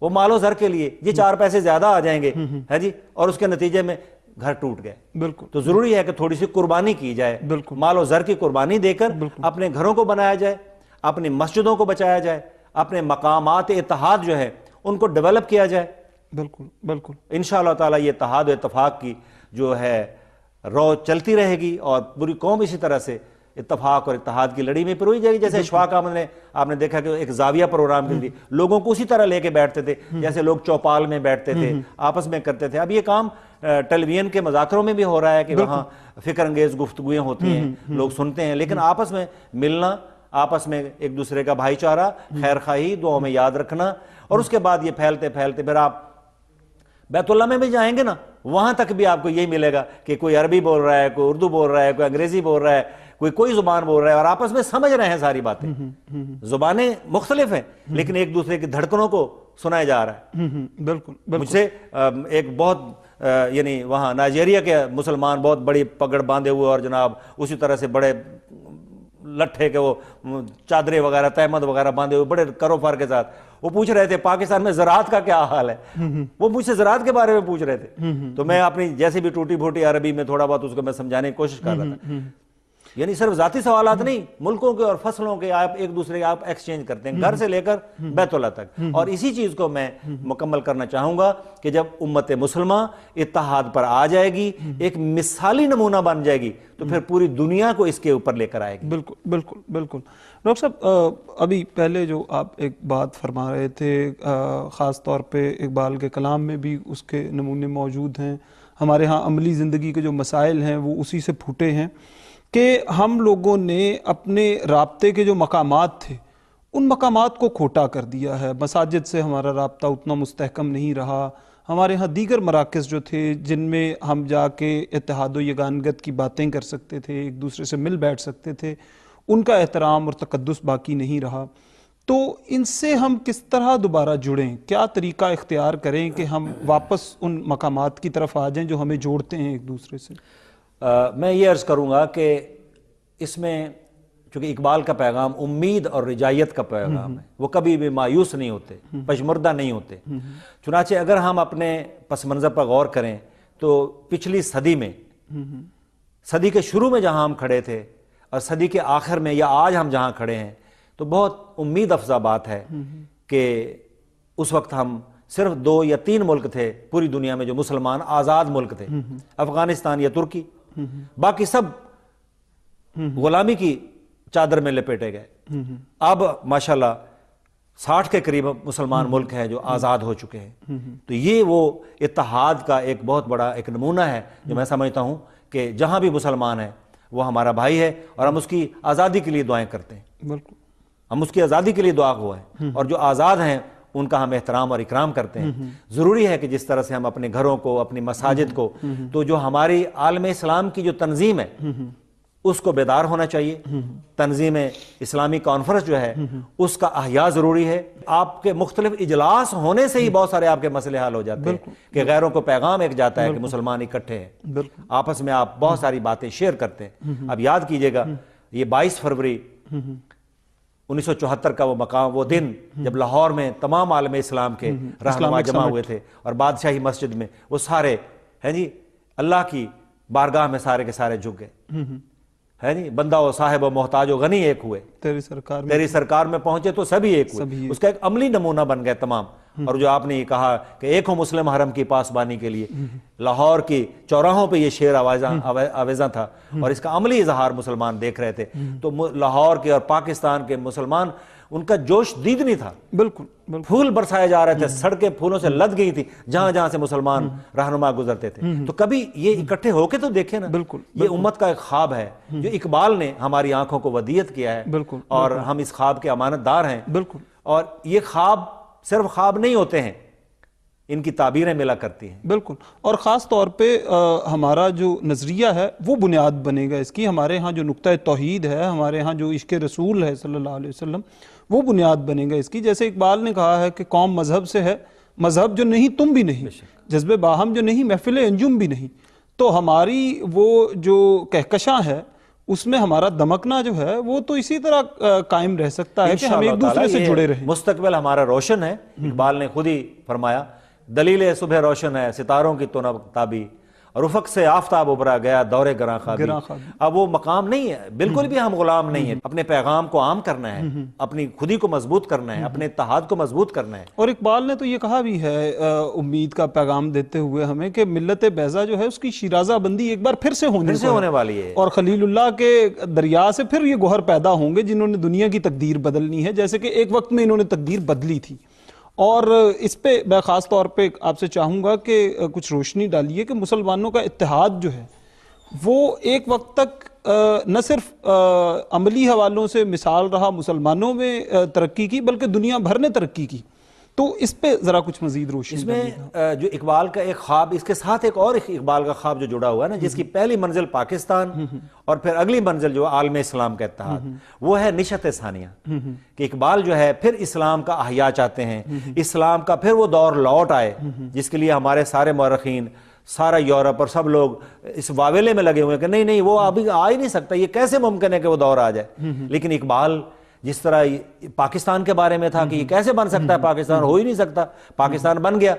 وہ مال و زر کے لیے، یہ 4 پیسے زیادہ آ جائیں گے ہے جی، اور اس کے نتیجے میں گھر ٹوٹ گئے۔ بالکل، تو ضروری ہے کہ تھوڑی سی قربانی کی جائے، بالکل، مال و زر کی قربانی دے کر اپنے گھروں کو بنایا جائے، اپنی مسجدوں کو بچایا جائے، اپنے مقامات اتحاد جو ہے ان کو ڈیولپ کیا جائے۔ بالکل بالکل، انشاءاللہ تعالیٰ یہ اتحاد و اتفاق کی جو ہے رو چلتی رہے گی، اور پوری قوم اسی طرح سے اتفاق اور اتحاد کی لڑی میں پروئی جائے گی۔ جیسے اشفاق احمد نے، آپ نے دیکھا کہ ایک زاویہ پروگرام کے لیے لوگوں کو اسی طرح لے کے بیٹھتے تھے جیسے لوگ چوپال میں بیٹھتے تھے، آپس میں کرتے تھے۔ اب یہ کام ٹیلی ویژن کے مذاکروں میں بھی ہو رہا ہے کہ وہاں فکر انگیز گفتگویں ہوتی ہیں، لوگ سنتے ہیں، لیکن آپس میں ملنا، آپس میں ایک دوسرے کا بھائی چارہ، خیر خواہی، دعاؤں میں یاد رکھنا، اور اس کے بعد یہ پھیلتے پھیلتے پھر آپ بیت اللہ میں بھی جائیں گے نا، وہاں تک بھی آپ کو یہی ملے گا کہ کوئی عربی بول رہا ہے، کوئی اردو بول رہا ہے، کوئی انگریزی بول رہا ہے، کوئی زبان بول رہا ہے، اور آپس میں سمجھ رہے ہیں ساری باتیں۔ زبانیں مختلف ہیں لیکن ایک دوسرے کی دھڑکنوں کو سنایا جا رہا ہے۔ بالکل، مجھ سے ایک بہت یعنی وہاں نائجیریا کے مسلمان بہت بڑی پگڑ باندھے ہوئے اور جناب اسی طرح سے بڑے لٹھے کے وہ چادریں وغیرہ تہمد وغیرہ باندھے ہوئے بڑے کروفار کے ساتھ، وہ پوچھ رہے تھے پاکستان میں زراعت کا کیا حال ہے، وہ مجھ سے زراعت کے بارے میں پوچھ رہے تھے، تو میں اپنی جیسے بھی ٹوٹی پھوٹی عربی میں تھوڑا بہت اس کو میں سمجھانے کی کوشش کر رہا تھا۔ یعنی صرف ذاتی سوالات نہیں، ملکوں کے اور فصلوں کے آپ ایک دوسرے کے آپ ایکسچینج کرتے ہیں، گھر سے لے کر بیت اللہ تک، اور اسی چیز کو میں مکمل کرنا چاہوں گا کہ جب امت مسلمہ اتحاد پر آ جائے گی، ایک مثالی نمونہ بن جائے گی، تو پھر پوری دنیا کو اس کے اوپر لے کر آئے گی۔ بالکل بالکل بالکل۔ ڈاکٹر صاحب، ابھی پہلے جو آپ ایک بات فرما رہے تھے، خاص طور پہ اقبال کے کلام میں بھی اس کے نمونے موجود ہیں، ہمارے ہاں عملی زندگی کے جو مسائل ہیں وہ اسی سے پھوٹے ہیں کہ ہم لوگوں نے اپنے رابطے کے جو مقامات تھے ان مقامات کو کھوٹا کر دیا ہے، مساجد سے ہمارا رابطہ اتنا مستحکم نہیں رہا، ہمارے ہاں دیگر مراکز جو تھے جن میں ہم جا کے اتحاد و یگانگت کی باتیں کر سکتے تھے، ایک دوسرے سے مل بیٹھ سکتے تھے، ان کا احترام اور تقدس باقی نہیں رہا۔ تو ان سے ہم کس طرح دوبارہ جڑیں، کیا طریقہ اختیار کریں کہ ہم واپس ان مقامات کی طرف آ جائیں جو ہمیں جوڑتے ہیں ایک دوسرے سے؟ میں یہ عرض کروں گا کہ اس میں چونکہ اقبال کا پیغام امید اور رجائیت کا پیغام ہے، وہ کبھی بھی مایوس نہیں ہوتے، پشمردہ نہیں ہوتے۔ چنانچہ اگر ہم اپنے پس منظر پر غور کریں تو پچھلی صدی میں، صدی کے شروع میں جہاں ہم کھڑے تھے اور صدی کے آخر میں یا آج ہم جہاں کھڑے ہیں، تو بہت امید افزا بات ہے کہ اس وقت ہم صرف 2 یا 3 ملک تھے پوری دنیا میں جو مسلمان آزاد ملک تھے، افغانستان یا ترکی، باقی سب غلامی کی چادر میں لپیٹے گئے۔ اب ماشاءاللہ 60 کے قریب مسلمان ملک ہیں جو آزاد ہو چکے ہیں۔ تو یہ وہ اتحاد کا ایک بہت بڑا ایک نمونہ ہے جو میں سمجھتا ہوں کہ جہاں بھی مسلمان ہے وہ ہمارا بھائی ہے، اور ہم اس کی آزادی کے لیے دعائیں کرتے ہیں، بالکل، ہم اس کی آزادی کے لیے دعا گو ہیں، اور جو آزاد ہیں ان کا ہم احترام اور اکرام کرتے ہیں۔ ضروری ہے کہ جس طرح سے ہم اپنے گھروں کو، اپنی مساجد کو، تو جو ہماری عالم اسلام کی جو تنظیم ہے اس کو بیدار ہونا چاہیے۔ تنظیم اسلامی کانفرنس جو ہے اس کا احیاء ضروری ہے۔ آپ کے مختلف اجلاس ہونے سے ہی بہت سارے آپ کے مسئلے حل ہو جاتے ہیں کہ غیروں کو پیغام ایک جاتا ہے کہ مسلمان اکٹھے ہیں، آپس میں آپ بہت ساری باتیں شیئر کرتے ہیں۔ اب یاد کیجئے گا یہ 22 فروری 1974 کا وہ مقام، وہ دن جب لاہور میں تمام عالم اسلام کے رہنما جمع ہوئے تھے اور بادشاہی مسجد میں وہ سارے ہیں جی اللہ کی بارگاہ میں سارے کے سارے جھک گئے، ہے جی، بندہ و صاحب و محتاج و غنی ایک ہوئے، تیری سرکار میں پہنچے تو سبھی ایک ہوئے۔ اس کا ایک عملی نمونہ بن گئے تمام۔ اور جو آپ نے یہ کہا کہ ایک ہو مسلم حرم کی پاسبانی کے لیے، لاہور کی چوراہوں پہ یہ شعر آویزاں تھا اور اس کا عملی اظہار مسلمان دیکھ رہے تھے، تو لاہور کے اور پاکستان کے مسلمان ان کا جوش دیدنی تھا، بالکل پھول برسائے جا رہے تھے، سڑکیں پھولوں سے لد گئی تھی جہاں جہاں سے مسلمان رہنما گزرتے تھے۔ تو کبھی یہ اکٹھے ہو کے تو دیکھیں نا، یہ امت کا ایک خواب ہے جو اقبال نے ہماری آنکھوں کو ودیعت کیا ہے اور ہم اس خواب کے امانت دار ہیں۔ اور یہ خواب صرف خواب نہیں ہوتے ہیں، ان کی تعبیریں ملا کرتی ہیں۔ بالکل، اور خاص طور پہ ہمارا جو نظریہ ہے وہ بنیاد بنے گا اس کی، ہمارے ہاں جو نقطہ توحید ہے، ہمارے ہاں جو عشق رسول ہے صلی اللہ علیہ وسلم، وہ بنیاد بنے گا اس کی۔ جیسے اقبال نے کہا ہے کہ قوم مذہب سے ہے، مذہب جو نہیں تم بھی نہیں، جذبے باہم جو نہیں محفل انجم بھی نہیں۔ تو ہماری وہ جو کہکشاں ہے اس میں ہمارا دمکنا جو ہے وہ تو اسی طرح قائم رہ سکتا ہے کہ ہم ایک دوسرے سے جڑے رہیں۔ مستقبل ہمارا روشن ہے، اقبال نے خود ہی فرمایا، دلیل صبح روشن ہے ستاروں کی تو تابی، اور افق سے آفتاب ابھرا گیا دور گراں خوابی۔ اب وہ مقام نہیں ہے، بالکل بھی ہم غلام نہیں ہیں، اپنے پیغام کو عام کرنا ہے، اپنی خودی کو مضبوط کرنا ہے، اپنے اتحاد کو مضبوط کرنا ہے۔ اور اقبال نے تو یہ کہا بھی ہے امید کا پیغام دیتے ہوئے ہمیں کہ ملت بیضا جو ہے اس کی شیرازہ بندی ایک بار پھر سے ہونے والی ہے، اور خلیل اللہ کے دریا سے پھر یہ گوہر پیدا ہوں گے جنہوں نے دنیا کی تقدیر بدلنی ہے، جیسے کہ ایک وقت میں انہوں نے تقدیر بدلی تھی۔ اور اس پہ میں خاص طور پہ آپ سے چاہوں گا کہ کچھ روشنی ڈالیے کہ مسلمانوں کا اتحاد جو ہے وہ ایک وقت تک نہ صرف عملی حوالوں سے مثال رہا مسلمانوں میں ترقی کی، بلکہ دنیا بھر نے ترقی کی۔ تو اس پہ ذرا کچھ مزید روشنی اس میں جو اقبال کا ایک خواب، اس کے ساتھ ایک اور اقبال کا خواب جو جڑا ہوا ہے نا، جس کی پہلی منزل پاکستان اور پھر اگلی منزل جو عالم اسلام کا اتحاد، وہ ہے نشت ثانیہ، کہ اقبال جو ہے پھر اسلام کا احیاء چاہتے ہیں، اسلام کا پھر وہ دور لوٹ آئے جس کے لیے ہمارے سارے مورخین، سارا یورپ اور سب لوگ اس واویلے میں لگے ہوئے ہیں کہ نہیں وہ ابھی آ ہی نہیں سکتا، یہ کیسے ممکن ہے کہ وہ دور آ جائے۔ لیکن اقبال جس طرح پاکستان کے بارے میں تھا کہ یہ کیسے بن سکتا ہے، پاکستان ہو ہی نہیں سکتا، پاکستان بن گیا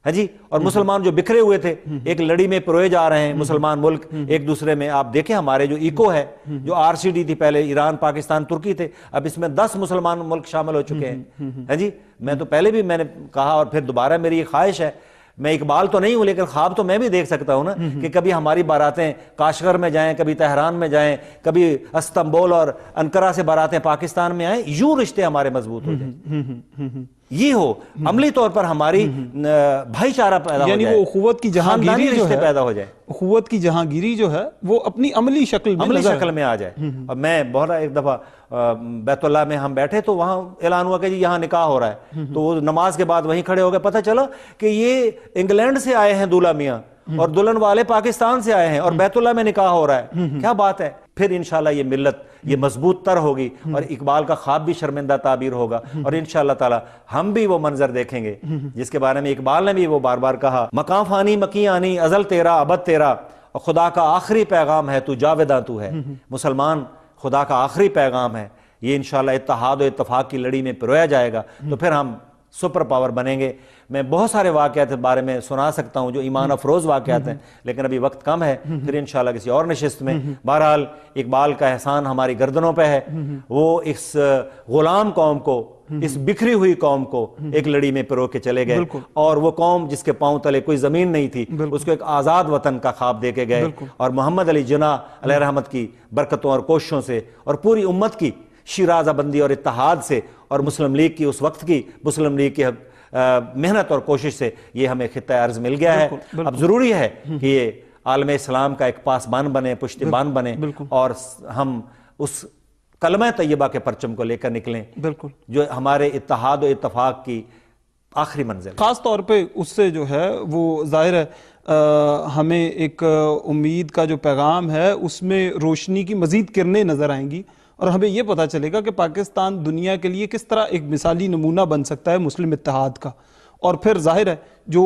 ہے جی۔ اور مسلمان جو بکھرے ہوئے تھے ایک لڑی میں پروئے جا رہے ہیں مسلمان ملک ایک دوسرے میں۔ آپ دیکھیں ہمارے جو ایکو ہے، جو RCD تھی پہلے، ایران پاکستان ترکی تھے، اب اس میں 10 مسلمان ملک شامل ہو چکے ہیں ہے جی۔ میں تو پہلے بھی میں نے کہا اور پھر دوبارہ میری یہ خواہش ہے، میں اقبال تو نہیں ہوں لیکن خواب تو میں بھی دیکھ سکتا ہوں نا کہ کبھی ہماری باراتیں کاشغر میں جائیں، کبھی تہران میں جائیں، کبھی استنبول اور انقرہ سے باراتیں پاکستان میں آئیں، یوں رشتے ہمارے مضبوط ہو جائیں، یہ ہو عملی طور پر ہماری بھائی چارہ پیدا ہو جائے، یعنی وہ اخوت کی جہانگیری رشتے پیدا ہو جائے، اخوت کی جہانگیری جو ہے وہ اپنی عملی شکل میں آ جائے۔ اور میں بہت ایک دفعہ بیت اللہ میں ہم بیٹھے تو وہاں اعلان ہوا کہ جی یہاں نکاح ہو رہا ہے، تو وہ نماز کے بعد وہیں کھڑے ہو گئے، پتہ چلا کہ یہ انگلینڈ سے آئے ہیں دولہا میاں اور دلہن والے پاکستان سے آئے ہیں اور بیت اللہ میں نکاح ہو رہا ہے، کیا بات ہے۔ پھر انشاءاللہ یہ ملت یہ مضبوط تر ہوگی اور اقبال کا خواب بھی شرمندہ تعبیر ہوگا، اور انشاءاللہ تعالی ہم بھی وہ منظر دیکھیں گے جس کے بارے میں اقبال نے بھی وہ بار بار کہا، مقام فانی مکی آنی ازل تیرا ابد تیرا، اور خدا کا آخری پیغام ہے تو جاوداں تو ہے۔ مسلمان خدا کا آخری پیغام ہے، یہ انشاءاللہ اتحاد و اتفاق کی لڑی میں پرویا جائے گا تو پھر ہم سپر پاور بنیں گے۔ میں بہت سارے واقعات بارے میں سنا سکتا ہوں جو ایمان افروز واقعات ہیں، لیکن ابھی وقت کم ہے، پھر انشاءاللہ کسی اور نشست میں۔ بہرحال اقبال کا احسان ہماری گردنوں پہ ہے، وہ اس غلام قوم کو، اس بکھری ہوئی قوم کو ایک لڑی میں پرو کے چلے گئے، اور وہ قوم جس کے پاؤں تلے کوئی زمین نہیں تھی اس کو ایک آزاد وطن کا خواب دے کے گئے، اور محمد علی جناح علیہ رحمت کی برکتوں اور کوششوں سے اور پوری امت کی شیرازہ بندی اور اتحاد سے اور مسلم لیگ کی اس وقت کی مسلم لیگ کی محنت اور کوشش سے یہ ہمیں خطہ ارض مل گیا ہے۔ اب ضروری ہے کہ یہ عالم اسلام کا ایک پاسبان بنے، پشتیبان بنے، اور ہم اس کلمہ طیبہ کے پرچم کو لے کر نکلیں جو ہمارے اتحاد و اتفاق کی آخری منزل۔ خاص طور پہ اس سے جو ہے وہ ظاہر ہے ہمیں ایک امید کا جو پیغام ہے اس میں روشنی کی مزید کرنیں نظر آئیں گی، اور ہمیں یہ پتہ چلے گا کہ پاکستان دنیا کے لیے کس طرح ایک مثالی نمونہ بن سکتا ہے مسلم اتحاد کا، اور پھر ظاہر ہے جو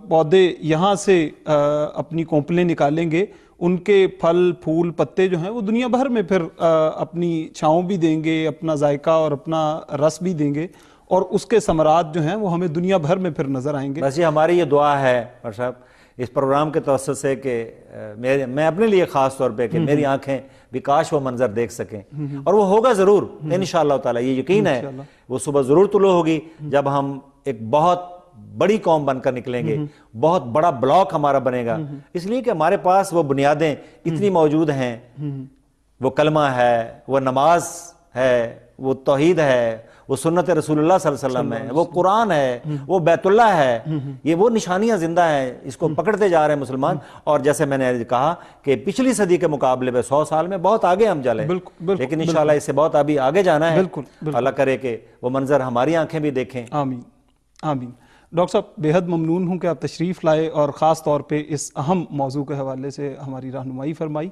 پودے یہاں سے اپنی کونپلیں نکالیں گے ان کے پھل پھول پتے جو ہیں وہ دنیا بھر میں پھر اپنی چھاؤں بھی دیں گے، اپنا ذائقہ اور اپنا رس بھی دیں گے، اور اس کے ثمرات جو ہیں وہ ہمیں دنیا بھر میں پھر نظر آئیں گے۔ بس یہ ہماری یہ دعا ہے عمر صاحب اس پروگرام کے توسط سے کہ میں اپنے لیے خاص طور پہ کہ میری آنکھیں بھی کاش وہ منظر دیکھ سکیں، اور وہ ہوگا ضرور انشاءاللہ تعالی، یہ یقین ہے وہ صبح ضرور طلوع ہوگی جب ہم ایک بہت بڑی قوم بن کر نکلیں گے، بہت بڑا بلاک ہمارا بنے گا، اس لیے کہ ہمارے پاس وہ بنیادیں اتنی موجود ہیں، وہ کلمہ ہے، وہ نماز ہے، وہ توحید ہے، وہ سنت رسول اللہ صلی اللہ علیہ وسلم ہے، وہ قرآن ہے، وہ بیت اللہ ہے، یہ وہ نشانیاں زندہ ہیں، اس کو پکڑتے جا رہے ہیں مسلمان۔ اور جیسے میں نے کہا کہ پچھلی صدی کے مقابلے میں 100 سال میں بہت آگے ہم چلے، لیکن انشاءاللہ اس سے بہت ابھی آگے جانا ہے۔ اللہ کرے کہ وہ منظر ہماری آنکھیں بھی دیکھیں۔ آمین آمین۔ ڈاکٹر صاحب بے حد ممنون ہوں کہ آپ تشریف لائے اور خاص طور پہ اس اہم موضوع کے حوالے سے ہماری رہنمائی فرمائی۔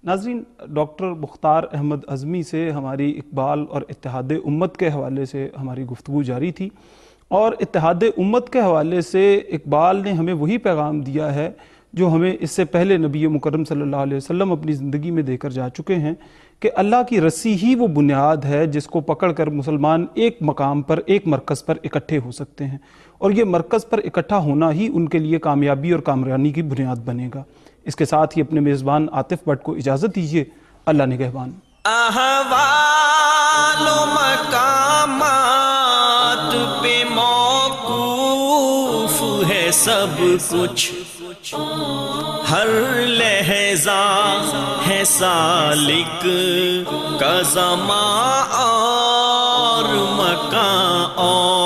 ناظرین، ڈاکٹر مختار احمد اعظمی سے ہماری اقبال اور اتحاد امت کے حوالے سے ہماری گفتگو جاری تھی، اور اتحاد امت کے حوالے سے اقبال نے ہمیں وہی پیغام دیا ہے جو ہمیں اس سے پہلے نبی مکرم صلی اللہ علیہ وسلم اپنی زندگی میں دے کر جا چکے ہیں، کہ اللہ کی رسی ہی وہ بنیاد ہے جس کو پکڑ کر مسلمان ایک مقام پر، ایک مرکز پر اکٹھے ہو سکتے ہیں، اور یہ مرکز پر اکٹھا ہونا ہی ان کے لیے کامیابی اور کامرانی کی بنیاد بنے گا۔ اس کے ساتھ ہی اپنے میزبان عاطف بٹ کو اجازت دیجیے۔ اللہ نگہبان۔ احوال و مقامات پہ موقوف ہے سب کچھ، ہر لہجہ ہے سالک کا زمان اور مکان اور